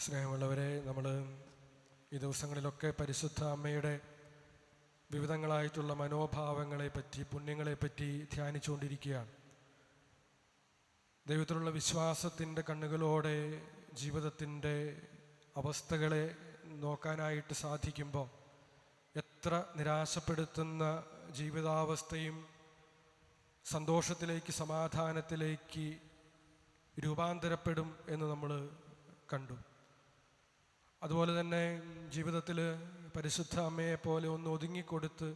സ്നേഹമുള്ളവരെ, നമ്മൾ ഈ ദിവസങ്ങളിലൊക്കെ പരിശുദ്ധ അമ്മയുടെ വിവിധങ്ങളായിട്ടുള്ള മനോഭാവങ്ങളെപ്പറ്റി, പുണ്യങ്ങളെപ്പറ്റി ധ്യാനിച്ചുകൊണ്ടിരിക്കുകയാണ്. ദൈവത്തിലുള്ള വിശ്വാസത്തിൻ്റെ കണ്ണുകളോടെ ജീവിതത്തിൻ്റെ അവസ്ഥകളെ നോക്കാനായിട്ട് സാധിക്കുമ്പോൾ എത്ര നിരാശപ്പെടുത്തുന്ന ജീവിതാവസ്ഥയും സന്തോഷത്തിലേക്ക്, സമാധാനത്തിലേക്ക് രൂപാന്തരപ്പെടും എന്ന് നമ്മൾ കണ്ടു. അതുപോലെ തന്നെ ജീവിതത്തിൽ പരിശുദ്ധ അമ്മയെ പോലെ ഒന്ന് ഒതുങ്ങിക്കൊടുത്ത്,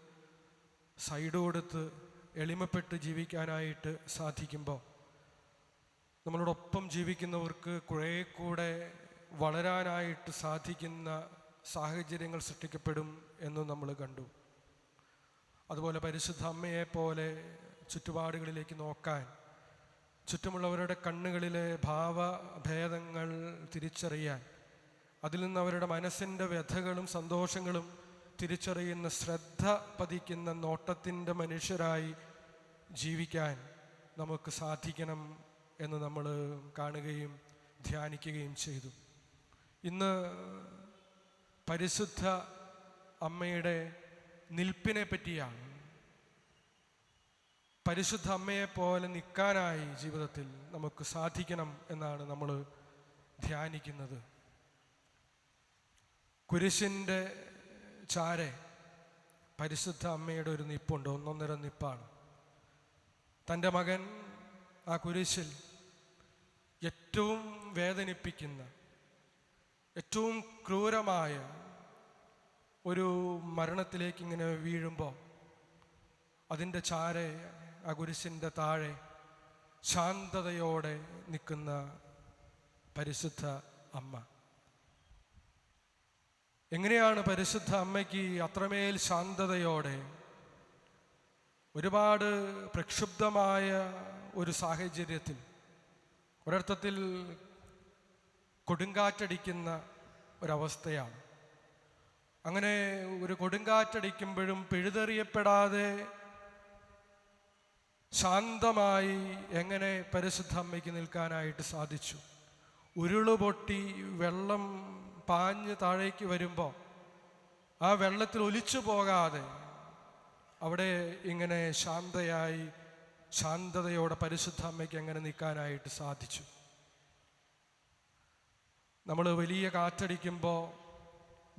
സൈഡ് കൊടുത്ത്, എളിമപ്പെട്ട് ജീവിക്കാനായിട്ട് സാധിക്കുമ്പോൾ നമ്മളോടൊപ്പം ജീവിക്കുന്നവർക്ക് കുറേ കൂടെ വളരാനായിട്ട് സാധിക്കുന്ന സാഹചര്യങ്ങൾ സൃഷ്ടിക്കപ്പെടും എന്ന് നമ്മൾ കണ്ടു. അതുപോലെ പരിശുദ്ധ അമ്മയെ പോലെ ചുറ്റുപാടുകളിലേക്ക് നോക്കാൻ, ചുറ്റുമുള്ളവരുടെ കണ്ണുകളിലെ ഭാവഭേദങ്ങൾ തിരിച്ചറിയാൻ, അതിൽ നിന്ന് അവരുടെ മനസ്സിൻ്റെ വ്യഥകളും സന്തോഷങ്ങളും തിരിച്ചറിയുന്ന, ശ്രദ്ധ പതിക്കുന്ന നോട്ടത്തിൻ്റെ മനുഷ്യരായി ജീവിക്കാൻ നമുക്ക് സാധിക്കണം എന്ന് നമ്മൾ കാണുകയും ധ്യാനിക്കുകയും ചെയ്തു. ഇന്ന് പരിശുദ്ധ അമ്മയുടെ നിൽപ്പിനെ പറ്റിയാണ്. പരിശുദ്ധ അമ്മയെ പോലെ നിൽക്കാനായി ജീവിതത്തിൽ നമുക്ക് സാധിക്കണം എന്നാണ് നമ്മൾ ധ്യാനിക്കുന്നത്. കുരിശിൻ്റെ ചാരെ പരിശുദ്ധ അമ്മയുടെ ഒരു നിപ്പുണ്ട്, ഒന്നൊന്നര നിപ്പാണ്. തൻ്റെ മകൻ ആ കുരിശിൽ ഏറ്റവും വേദനിപ്പിക്കുന്ന, ഏറ്റവും ക്രൂരമായ ഒരു മരണത്തിലേക്ക് ഇങ്ങനെ വീഴുമ്പോൾ അതിൻ്റെ ചാരെ, ആ കുരിശിൻ്റെ താഴെ ശാന്തതയോടെ നിൽക്കുന്ന പരിശുദ്ധ അമ്മ. എങ്ങനെയാണ് പരിശുദ്ധ അമ്മയ്ക്ക് അത്രമേൽ ശാന്തതയോടെ, ഒരുപാട് പ്രക്ഷുബ്ധമായ ഒരു സാഹചര്യത്തിൽ, ഒരർത്ഥത്തിൽ കൊടുങ്കാറ്റടിക്കുന്ന ഒരവസ്ഥയാണ്, അങ്ങനെ ഒരു കൊടുങ്കാറ്റടിക്കുമ്പോഴും പിഴുതെറിയപ്പെടാതെ ശാന്തമായി എങ്ങനെ പരിശുദ്ധ അമ്മയ്ക്ക് നിൽക്കാനായിട്ട് സാധിച്ചു? ഉരുളുപൊട്ടി വെള്ളം പാഞ്ഞ് താഴേക്ക് വരുമ്പോൾ ആ വെള്ളത്തിൽ ഒലിച്ചു പോകാതെ അവിടെ ഇങ്ങനെ ശാന്തയായി, ശാന്തതയോടെ പരിശുദ്ധ അമ്മയ്ക്ക് എങ്ങനെ നിൽക്കാനായിട്ട് സാധിച്ചു? നമ്മൾ വലിയ കാറ്റടിക്കുമ്പോൾ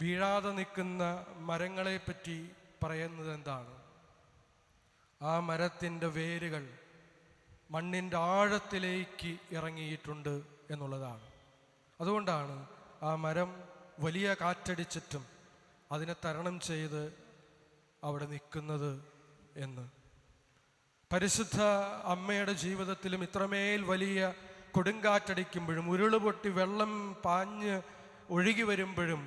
വീഴാതെ നിൽക്കുന്ന മരങ്ങളെ പറ്റി പറയുന്നത് എന്താണ്? ആ മരത്തിൻ്റെ വേരുകൾ മണ്ണിൻ്റെ ആഴത്തിലേക്ക് ഇറങ്ങിയിട്ടുണ്ട് എന്നുള്ളതാണ്. അതുകൊണ്ടാണ് ആ മരം വലിയ കാറ്റടിച്ചിട്ടും അതിനെ തരണം ചെയ്ത് അവിടെ നിൽക്കുന്നത് എന്ന്. പരിശുദ്ധ അമ്മയുടെ ജീവിതത്തിലും ഇത്രമേൽ വലിയ കൊടുങ്കാറ്റടിക്കുമ്പോഴും, ഉരുളുപൊട്ടി വെള്ളം പാഞ്ഞ് ഒഴുകി വരുമ്പോഴും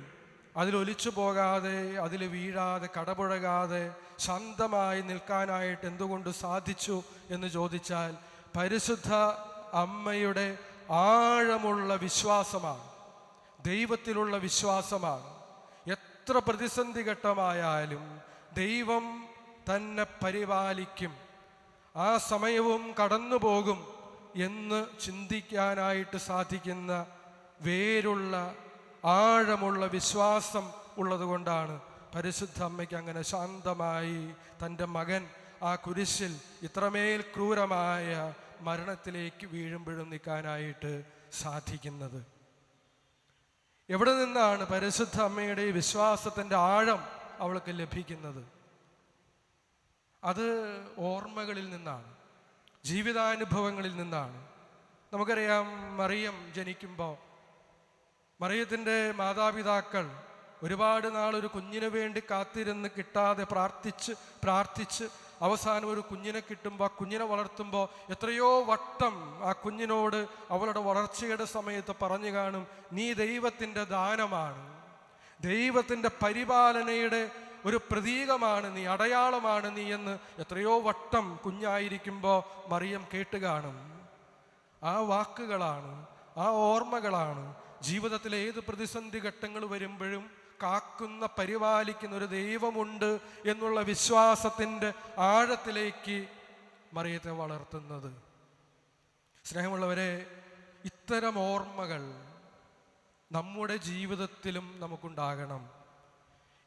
അതിലൊലിച്ചു പോകാതെ, അതിൽ വീഴാതെ, കടപുഴകാതെ ശാന്തമായി നിൽക്കാനായിട്ട് എന്തുകൊണ്ട് സാധിച്ചു എന്ന് ചോദിച്ചാൽ പരിശുദ്ധ അമ്മയുടെ ആഴമുള്ള വിശ്വാസമാണ്, ദൈവത്തിലുള്ള വിശ്വാസമാണ്. എത്ര പ്രതിസന്ധി ഘട്ടമായാലും ദൈവം തന്നെ പരിപാലിക്കും, ആ സമയവും കടന്നു പോകും എന്ന് ചിന്തിക്കാനായിട്ട് സാധിക്കുന്ന വേരുള്ള ആഴമുള്ള വിശ്വാസം ഉള്ളതുകൊണ്ടാണ് പരിശുദ്ധ അമ്മയ്ക്ക് അങ്ങനെ ശാന്തമായി തൻ്റെ മകൻ ആ കുരിശിൽ ഇത്രമേൽ ക്രൂരമായ മരണത്തിലേക്ക് വീഴുമ്പോഴും നിൽക്കാനായിട്ട് സാധിക്കുന്നത്. എവിടെ നിന്നാണ് പരിശുദ്ധ അമ്മയുടെ ഈ വിശ്വാസത്തിൻ്റെ ആഴം അവൾക്ക് ലഭിക്കുന്നത്? അത് ഓർമ്മകളിൽ നിന്നാണ്, ജീവിതാനുഭവങ്ങളിൽ നിന്നാണ്. നമുക്കറിയാം, മറിയം ജനിക്കുമ്പോൾ മറിയത്തിൻ്റെ മാതാപിതാക്കൾ ഒരുപാട് നാളൊരു കുഞ്ഞിന് വേണ്ടി കാത്തിരുന്ന് കിട്ടാതെ പ്രാർത്ഥിച്ച് അവസാനം ഒരു കുഞ്ഞിനെ കിട്ടുമ്പോൾ, ആ കുഞ്ഞിനെ വളർത്തുമ്പോൾ എത്രയോ വട്ടം ആ കുഞ്ഞിനോട് അവളുടെ വളർച്ചയുടെ സമയത്ത് പറഞ്ഞു കാണും, നീ ദൈവത്തിൻ്റെ ദാനമാണ്, ദൈവത്തിൻ്റെ പരിപാലനയുടെ ഒരു പ്രതീകമാണ് നീ, അടയാളമാണ് നീ എന്ന് എത്രയോ വട്ടം കുഞ്ഞായിരിക്കുമ്പോൾ മറിയം കേട്ട് കാണും. ആ വാക്കുകളാണ്, ആ ഓർമ്മകളാണ് ജീവിതത്തിലെ ഏത് പ്രതിസന്ധി ഘട്ടങ്ങൾ വരുമ്പോഴും കാക്കുന്ന, പരിപാലിക്കുന്ന ഒരു ദൈവമുണ്ട് എന്നുള്ള വിശ്വാസത്തിൻ്റെ ആഴത്തിലേക്ക് മറിയത്തെ വളർത്തുന്നത്. സ്നേഹമുള്ളവരെ, ഇത്തരം ഓർമ്മകൾ നമ്മുടെ ജീവിതത്തിലും നമുക്കുണ്ടാകണം.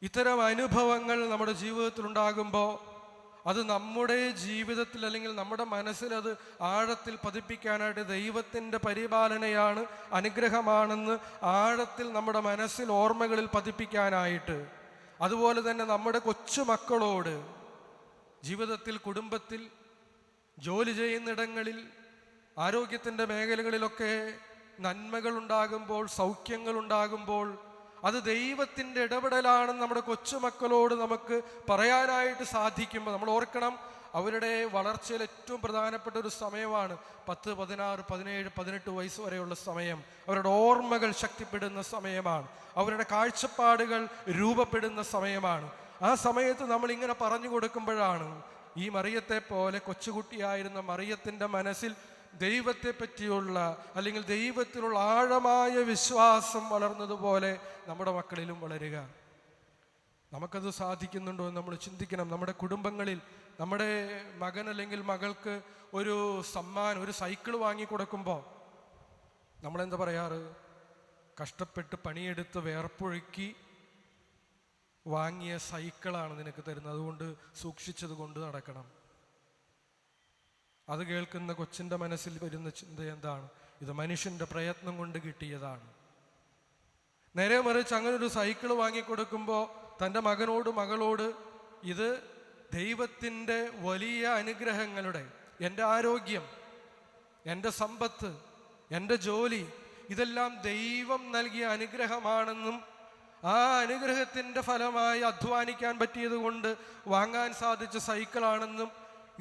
ഇത്തരം അനുഭവങ്ങൾ നമ്മുടെ ജീവിതത്തിൽ ഉണ്ടാകുമ്പോൾ അത് നമ്മുടെ ജീവിതത്തിൽ അല്ലെങ്കിൽ നമ്മുടെ മനസ്സിൽ അത് ആഴത്തിൽ പതിപ്പിക്കാനായിട്ട് ദൈവത്തിൻ്റെ പരിപാലനയാണ്, അനുഗ്രഹമാണെന്ന് ആഴത്തിൽ നമ്മുടെ മനസ്സിൽ ഓർമ്മകളിൽ പതിപ്പിക്കാനായിട്ട്, അതുപോലെ തന്നെ നമ്മുടെ കൊച്ചുമക്കളോട് ജീവിതത്തിൽ, കുടുംബത്തിൽ, ജോലി ചെയ്യുന്നിടങ്ങളിൽ, ആരോഗ്യത്തിൻ്റെ മേഖലകളിലൊക്കെ നന്മകൾ ഉണ്ടാകുമ്പോൾ, സൗഖ്യങ്ങൾ ഉണ്ടാകുമ്പോൾ അത് ദൈവത്തിൻ്റെ ഇടപെടലാണെന്ന് നമ്മുടെ കൊച്ചുമക്കളോട് നമുക്ക് പറയാനായിട്ട് സാധിക്കുമ്പോൾ നമ്മൾ ഓർക്കണം, അവരുടെ വളർച്ചയിൽ ഏറ്റവും പ്രധാനപ്പെട്ട ഒരു സമയമാണ് 10, 16, 17, 18 വയസ്സ് വരെയുള്ള സമയം. അവരുടെ ഓർമ്മകൾ ശക്തിപ്പെടുന്ന സമയമാണ്, അവരുടെ കാഴ്ചപ്പാടുകൾ രൂപപ്പെടുന്ന സമയമാണ്. ആ സമയത്ത് നമ്മൾ ഇങ്ങനെ പറഞ്ഞു കൊടുക്കുമ്പോഴാണ് ഈ മറിയത്തെ പോലെ കൊച്ചുകുട്ടിയായിരുന്ന മറിയത്തിൻ്റെ മനസ്സിൽ ദൈവത്തെ പറ്റിയുള്ള അല്ലെങ്കിൽ ദൈവത്തിലുള്ള ആഴമായ വിശ്വാസം വളർന്നതുപോലെ നമ്മുടെ മക്കളിലും വളരുക. നമുക്കത് സാധിക്കുന്നുണ്ടോ എന്ന് നമ്മൾ ചിന്തിക്കണം. നമ്മുടെ കുടുംബങ്ങളിൽ നമ്മുടെ മകൻ അല്ലെങ്കിൽ മകൾക്ക് ഒരു സമ്മാനം, ഒരു സൈക്കിൾ വാങ്ങിക്കൊടുക്കുമ്പോൾ നമ്മളെന്താ പറയാറ്? കഷ്ടപ്പെട്ട് പണിയെടുത്ത് വേർപ്പൊഴുക്കി വാങ്ങിയ സൈക്കിളാണ് നിനക്ക് തരുന്നത്, അതുകൊണ്ട് സൂക്ഷിച്ചത് കൊണ്ട് നടക്കണം. അത് കേൾക്കുന്ന കൊച്ചിൻ്റെ മനസ്സിൽ വരുന്ന ചിന്ത എന്താണ്? ഇത് മനുഷ്യൻ്റെ പ്രയത്നം കൊണ്ട് കിട്ടിയതാണ്. നേരെ മറിച്ച് അങ്ങനെ ഒരു സൈക്കിൾ വാങ്ങിക്കൊടുക്കുമ്പോൾ തൻ്റെ മകനോട് മകളോട് ഇത് ദൈവത്തിൻ്റെ വലിയ അനുഗ്രഹങ്ങളുടെ, എൻ്റെ ആരോഗ്യം, എൻ്റെ സമ്പത്ത്, എൻ്റെ ജോലി, ഇതെല്ലാം ദൈവം നൽകിയ അനുഗ്രഹമാണെന്നും ആ അനുഗ്രഹത്തിൻ്റെ ഫലമായി അധ്വാനിക്കാൻ പറ്റിയത് കൊണ്ട് വാങ്ങാൻ സാധിച്ച സൈക്കിളാണെന്നും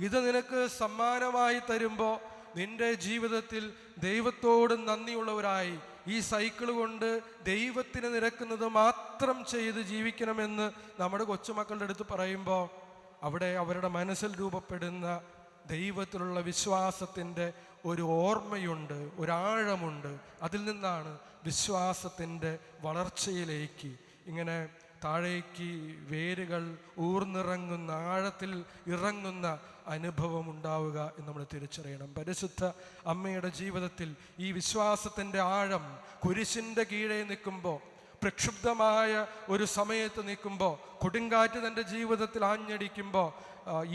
ഇത് നിനക്ക് സമ്മാനമായി തരുമ്പോൾ നിന്റെ ജീവിതത്തിൽ ദൈവത്തോട് നന്ദിയുള്ളവരായി ഈ സൈക്കിൾ കൊണ്ട് ദൈവത്തിന് നിരക്കുന്നത് മാത്രം ചെയ്ത് ജീവിക്കണമെന്ന് നമ്മുടെ കൊച്ചുമക്കളുടെ അടുത്ത് പറയുമ്പോൾ അവിടെ അവരുടെ മനസ്സിൽ രൂപപ്പെടുന്ന ദൈവത്തിലുള്ള വിശ്വാസത്തിൻ്റെ ഒരു ഓർമ്മയുണ്ട്, ഒരാഴമുണ്ട്. അതിൽ നിന്നാണ് വിശ്വാസത്തിൻ്റെ വളർച്ചയിലേക്ക് ഇങ്ങനെ താഴേക്ക് വേരുകൾ ഊർന്നിറങ്ങുന്ന, ആഴത്തിൽ ഇറങ്ങുന്ന അനുഭവം ഉണ്ടാവുക എന്ന് നമ്മൾ തിരിച്ചറിയണം. പരിശുദ്ധ അമ്മയുടെ ജീവിതത്തിൽ ഈ വിശ്വാസത്തിൻ്റെ ആഴം കുരിശിൻ്റെ കീഴെ നിൽക്കുമ്പോൾ, പ്രക്ഷുബ്ധമായ ഒരു സമയത്ത് നിൽക്കുമ്പോൾ, കൊടുങ്കാറ്റ് തൻ്റെ ജീവിതത്തിൽ ആഞ്ഞടിക്കുമ്പോൾ,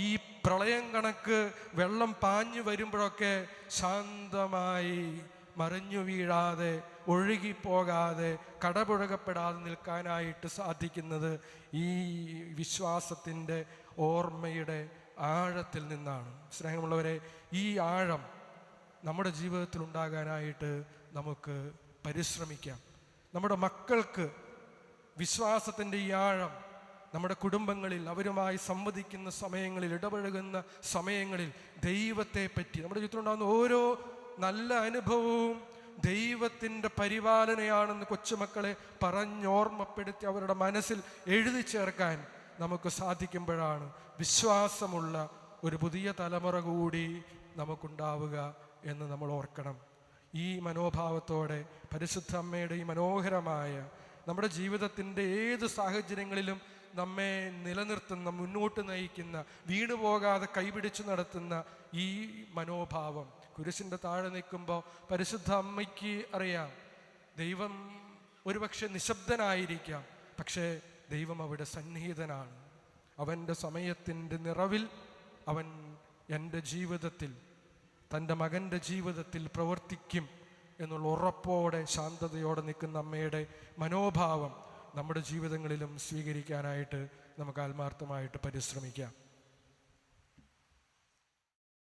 ഈ പ്രളയം കണക്ക് വെള്ളം പാഞ്ഞു വരുമ്പോഴൊക്കെ ശാന്തമായി മറിഞ്ഞു വീഴാതെ, ഒഴുകിപ്പോകാതെ, കടപുഴകപ്പെടാതെ നിൽക്കാനായിട്ട് സാധിക്കുന്നത് ഈ വിശ്വാസത്തിൻ്റെ ഓർമ്മയുടെ ആഴത്തിൽ നിന്നാണ്. സ്നേഹമുള്ളവരെ, ഈ ആഴം നമ്മുടെ ജീവിതത്തിൽ ഉണ്ടാകാനായിട്ട് നമുക്ക് പരിശ്രമിക്കാം. നമ്മുടെ മക്കൾക്ക് വിശ്വാസത്തിൻ്റെ ഈ ആഴം നമ്മുടെ കുടുംബങ്ങളിൽ അവരുമായി സംവദിക്കുന്ന സമയങ്ങളിൽ, ഇടപഴകുന്ന സമയങ്ങളിൽ ദൈവത്തെ പറ്റി, നമ്മുടെ ജീവിതത്തിലുണ്ടാകുന്ന ഓരോ നല്ല അനുഭവവും ദൈവത്തിൻ്റെ പരിപാലനയാണെന്ന് കൊച്ചുമക്കളെ പറഞ്ഞോർമ്മപ്പെടുത്തി അവരുടെ മനസ്സിൽ എഴുതി ചേർക്കാൻ നമുക്ക് സാധിക്കുമ്പോഴാണ് വിശ്വാസമുള്ള ഒരു പുതിയ തലമുറ കൂടി നമുക്കുണ്ടാവുക എന്ന് നമ്മൾ ഓർക്കണം. ഈ മനോഭാവത്തോടെ പരിശുദ്ധ അമ്മയുടെ ഈ മനോഹരമായ നമ്മുടെ ജീവിതത്തിൻ്റെ ഏത് സാഹചര്യങ്ങളിലും നമ്മെ നിലനിർത്തുന്ന, മുന്നോട്ട് നയിക്കുന്ന, വീണുപോകാതെ കൈപിടിച്ചു നടത്തുന്ന ഈ മനോഭാവം കുരിശിൻ്റെ താഴെ നിൽക്കുമ്പോൾ പരിശുദ്ധ അമ്മയ്ക്ക് അറിയാം, ദൈവം ഒരുപക്ഷെ നിശബ്ദനായിരിക്കാം, പക്ഷേ ദൈവം അവിടെ സന്നിഹിതനാണ്. അവൻ്റെ സമയത്തിൻ്റെ നിറവിൽ അവൻ എൻ്റെ ജീവിതത്തിൽ, തൻ്റെ മകൻ്റെ ജീവിതത്തിൽ പ്രവർത്തിക്കും എന്നുള്ള ഉറപ്പോടെ, ശാന്തതയോടെ നിൽക്കുന്ന അമ്മയുടെ മനോഭാവം നമ്മുടെ ജീവിതങ്ങളിലും സ്വീകരിക്കാനായിട്ട് നമുക്ക് ആത്മാർത്ഥമായിട്ട് പരിശ്രമിക്കാം.